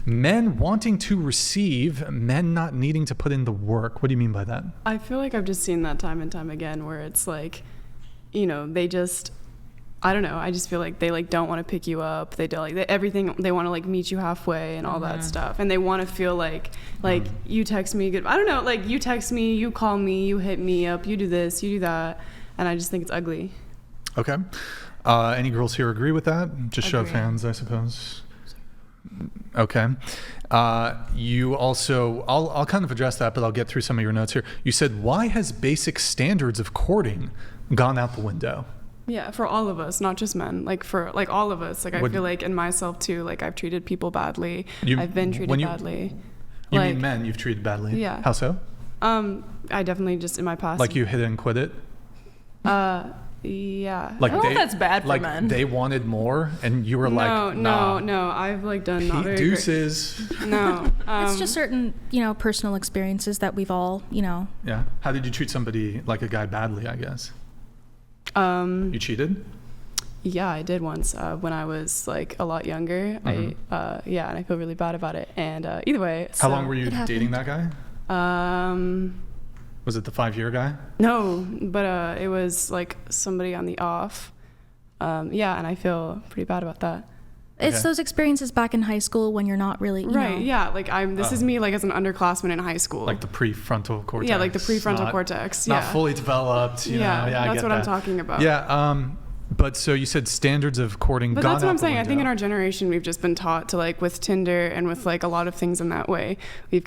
men wanting to receive, men not needing to put in the work. What do you mean by that? I feel like I've just seen that time and time again where it's like, they just, I don't know. I just feel like they like don't want to pick you up. They don't everything. They want to like meet you halfway and all that stuff. And they want to feel like you text me good. I don't know. Like you text me, you call me, you hit me up, you do this, you do that. And I just think it's ugly. Okay. Any girls here agree with that? Just show of Agree. hands, I suppose. Okay. You also, I'll kind of address that, but I'll get through some of your notes here. You said, why has basic standards of courting gone out the window? Yeah, for all of us, not just men. Like for like all of us. Like I feel like in myself too. Like I've treated people badly. I've been treated badly. You mean men you've treated badly? Yeah. How so? I definitely just in my past. Like you hit it and quit it? Yeah. Like I don't know if that's bad for men. They wanted more, and you were like, nah. No. I've like done not very deuces. No. It's just certain, personal experiences that we've all, Yeah. How did you treat somebody like a guy badly, I guess? You cheated? Yeah, I did once when I was like a lot younger. And I feel really bad about it. And either way. How long were you dating that guy? Was it the 5-year guy? No, but it was like somebody on the off. And I feel pretty bad about that. It's those experiences back in high school when you're not really, right. Yeah, like this is me like as an underclassman in high school. Like the prefrontal cortex. Yeah, like the prefrontal cortex. Not fully developed. You know? Yeah, that's what I'm talking about. Yeah. But so you said standards of courting. But that's what I'm saying. I think in our generation we've just been taught to like with Tinder and with like a lot of things in that way. We've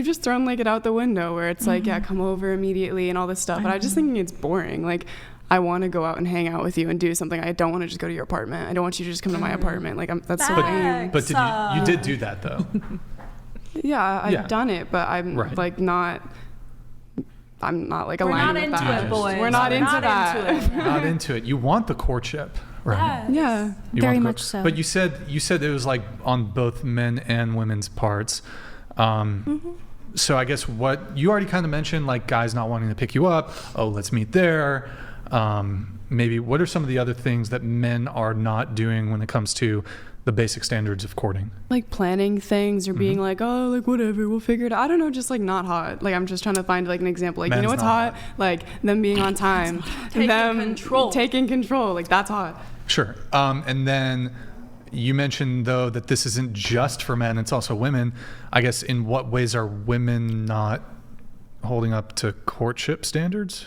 just thrown like it out the window where it's like, yeah, come over immediately and all this stuff. But I just think it's boring. Like I want to go out and hang out with you and do something. I don't want to just go to your apartment. I don't want you to just come to my apartment. Like that's so lame. But you did do that though. Yeah, I've done it, but I'm like not. I'm not like aligned with that. We're not into it, boys. We're not into that. Not into it. You want the courtship, right? Yes. Yeah. very much so. But you said it was like on both men and women's parts. So I guess what you already kind of mentioned, like guys not wanting to pick you up. Oh, let's meet there. Maybe what are some of the other things that men are not doing when it comes to the basic standards of courting? Like planning things or being like, oh, like whatever, we'll figure it out. I don't know, just like not hot. Like I'm just trying to find like an example. Like, what's hot? Like them being on time. Taking control. Like that's hot. Sure. And then you mentioned though that this isn't just for men, it's also women. I guess in what ways are women not holding up to courtship standards?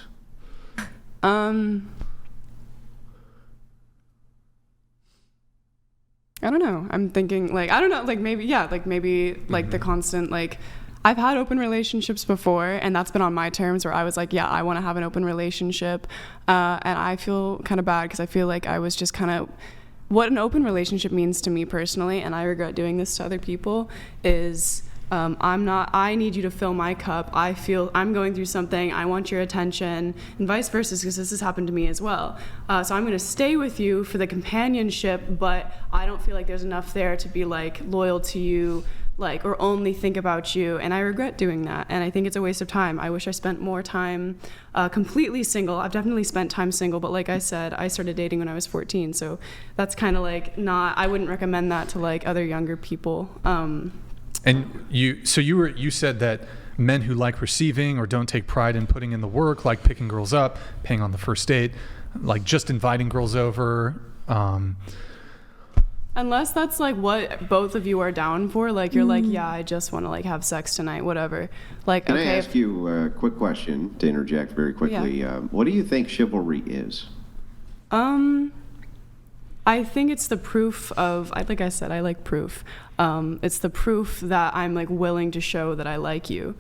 I don't know. I'm thinking like, I don't know, like maybe like the constant, like I've had open relationships before and that's been on my terms where I was like, yeah, I want to have an open relationship. And I feel kind of bad because I feel like I was just kind of, what an open relationship means to me personally, and I regret doing this to other people, is I need you to fill my cup. I feel I'm going through something. I want your attention, and vice versa, because this has happened to me as well. So I'm going to stay with you for the companionship, but I don't feel like there's enough there to be like loyal to you, like, or only think about you. And I regret doing that. And I think it's a waste of time. I wish I spent more time completely single. I've definitely spent time single, but like I said, I started dating when I was 14. So that's kind of like I wouldn't recommend that to like other younger people. And you said that men who like receiving or don't take pride in putting in the work, like picking girls up, paying on the first date, like just inviting girls over. Unless that's like what both of you are down for, like you're like, yeah, I just want to like have sex tonight, whatever. Like, Can I ask you a quick question to interject very quickly? Yeah. What do you think chivalry is? I think it's the proof of, like I said, I like proof. It's the proof that I'm like willing to show that I like you.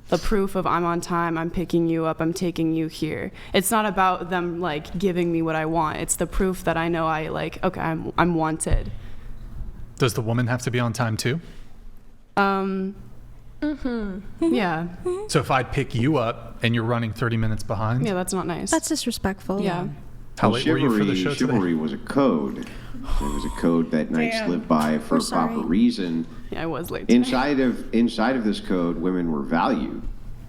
The proof of I'm on time, I'm picking you up, I'm taking you here. It's not about them like giving me what I want. It's the proof that I know I like, okay, I'm wanted. Does the woman have to be on time too? Yeah. So if I pick you up and you're running 30 minutes behind? Yeah, that's not nice. That's disrespectful. Yeah. How late were you for the show today? Chivalry was a code. It was a code that knights lived by for a proper reason. Yeah, I was late today. Inside of this code, women were valued.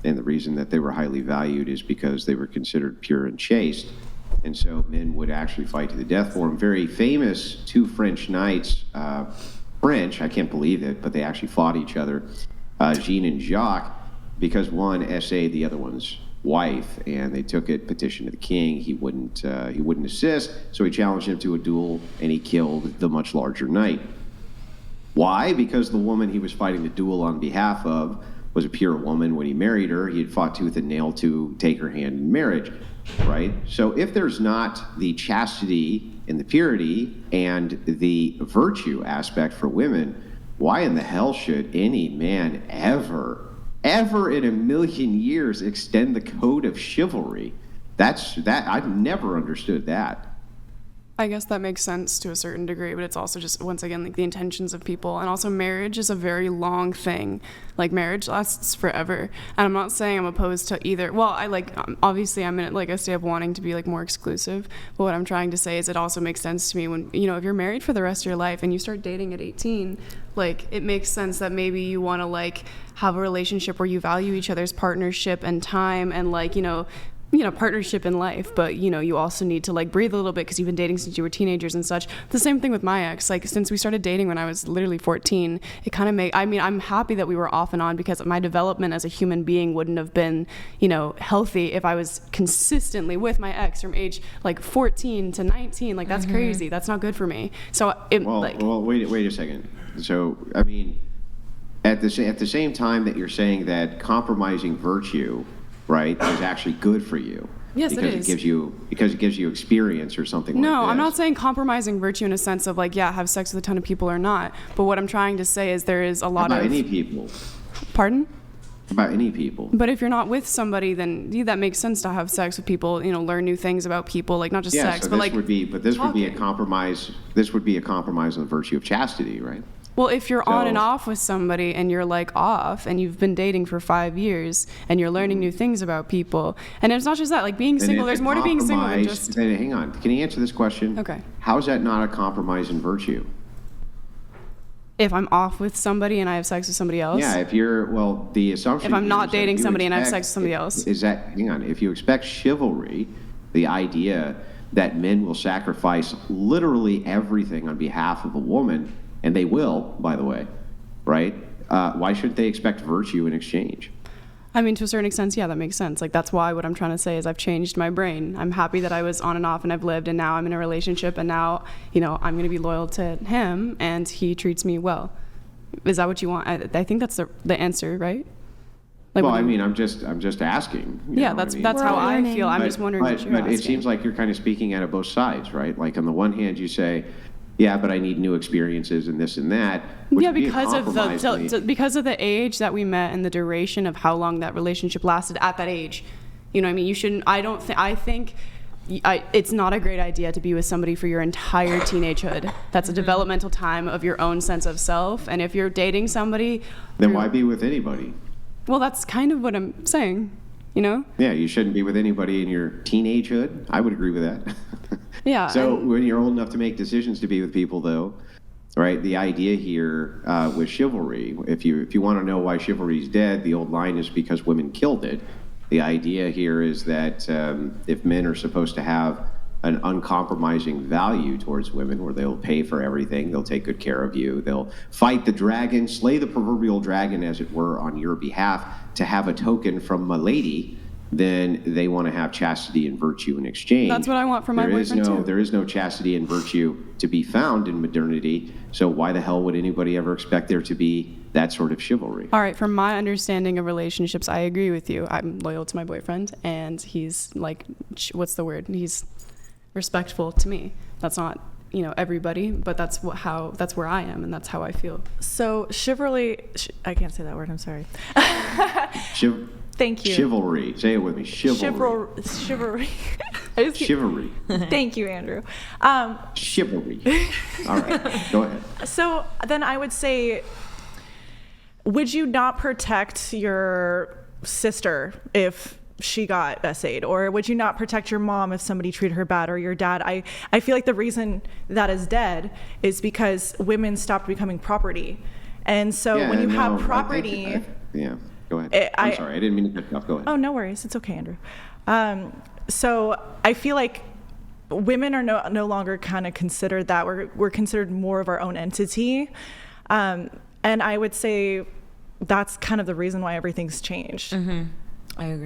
And the reason that they were highly valued is because they were considered pure and chaste. And so men would actually fight to the death for them. Very famous two French knights French. I can't believe it, but they actually fought each other, Jean and Jacques, because one essayed the other one's wife, and they took it, petitioned to the king. He wouldn't assist, so he challenged him to a duel, and he killed the much larger knight. Why? Because the woman he was fighting the duel on behalf of was a pure woman. When he married her, he had fought tooth and nail to take her hand in marriage, right? So if there's not the chastity and the purity and the virtue aspect for women, why in the hell should any man ever in a million years extend the code of chivalry? I've never understood that. I guess that makes sense to a certain degree, but it's also just, once again, like the intentions of people. And also marriage is a very long thing. Like marriage lasts forever. And I'm not saying I'm opposed to either. Well, obviously I'm in like a state of wanting to be like more exclusive. But what I'm trying to say is it also makes sense to me when, if you're married for the rest of your life and you start dating at 18, like it makes sense that maybe you want to like have a relationship where you value each other's partnership and time and like, partnership in life, but you also need to like breathe a little bit because you've been dating since you were teenagers and such. The same thing with my ex. Like since we started dating when I was literally 14, it kind of I'm happy that we were off and on because my development as a human being wouldn't have been, healthy if I was consistently with my ex from age like 14 to 19. Like that's crazy. That's not good for me. So wait a second. So I mean, at the same time that you're saying that compromising virtue, right, is actually good for you. Yes, because it is. Because it gives you experience or something like that. No, I'm not saying compromising virtue in a sense of like, have sex with a ton of people or not. But what I'm trying to say is there is a lot about of... any people. Pardon? About any people. But if you're not with somebody, then that makes sense to have sex with people, learn new things about people, like not just sex, so but like... This would be a compromise. This would be a compromise on the virtue of chastity, right? Well, if you're on and off with somebody and you're like off and you've been dating for 5 years and you're learning new things about people, and it's not just that, like being single, there's more to being single than just... Hang on, can you answer this question? Okay. How is that not a compromise in virtue? If I'm off with somebody and I have sex with somebody else? Yeah, the assumption... If I'm not dating somebody and I have sex with somebody else? Is that, hang on, if you expect chivalry, the idea that men will sacrifice literally everything on behalf of a woman, and they will, by the way, right? Why should they expect virtue in exchange? I mean, to a certain extent, yeah, that makes sense. Like, that's why what I'm trying to say is I've changed my brain. I'm happy that I was on and off and I've lived, and now I'm in a relationship, and now, I'm going to be loyal to him, and he treats me well. Is that what you want? I think that's the answer, right? Like, well, I'm just asking. Yeah, that's how I feel. I'm just wondering what you're asking. But it seems like you're kind of speaking out of both sides, right? Like, on the one hand, you say, yeah, but I need new experiences and this and that. Yeah, because of the age that we met and the duration of how long that relationship lasted at that age. You know what I mean? You shouldn't, I think it's not a great idea to be with somebody for your entire teenagehood. That's a developmental time of your own sense of self. And if you're dating somebody... Then why be with anybody? Well, that's kind of what I'm saying, Yeah, you shouldn't be with anybody in your teenagehood. I would agree with that. Yeah. So when you're old enough to make decisions to be with people, though, right, the idea here with chivalry, if you want to know why chivalry is dead, the old line is because women killed it. The idea here is that if men are supposed to have an uncompromising value towards women, where they'll pay for everything, they'll take good care of you, they'll fight the dragon, slay the proverbial dragon, as it were, on your behalf to have a token from a lady, then they want to have chastity and virtue in exchange. That's what I want for my boyfriend too. There is no chastity and virtue to be found in modernity, so why the hell would anybody ever expect there to be that sort of chivalry? All right, from my understanding of relationships, I agree with you. I'm loyal to my boyfriend, and he's like, what's the word? He's respectful to me. That's not, everybody, but that's where I am, and that's how I feel. So chivalry, I can't say that word, I'm sorry. Thank you. Chivalry. Say it with me. Chivalry. Chivalry. Chivalry. Thank you, Andrew. Chivalry. All right. Go ahead. So then I would say, would you not protect your sister if she got essayed? Or would you not protect your mom if somebody treated her bad, or your dad? I feel like the reason that is dead is because women stopped becoming property. And so when you have property... Yeah. Go ahead. I'm sorry. I didn't mean to cut you off. Go ahead. Oh, no worries. It's okay, Andrew. So I feel like women are no longer kind of considered that. We're considered more of our own entity. And I would say that's kind of the reason why everything's changed. I agree.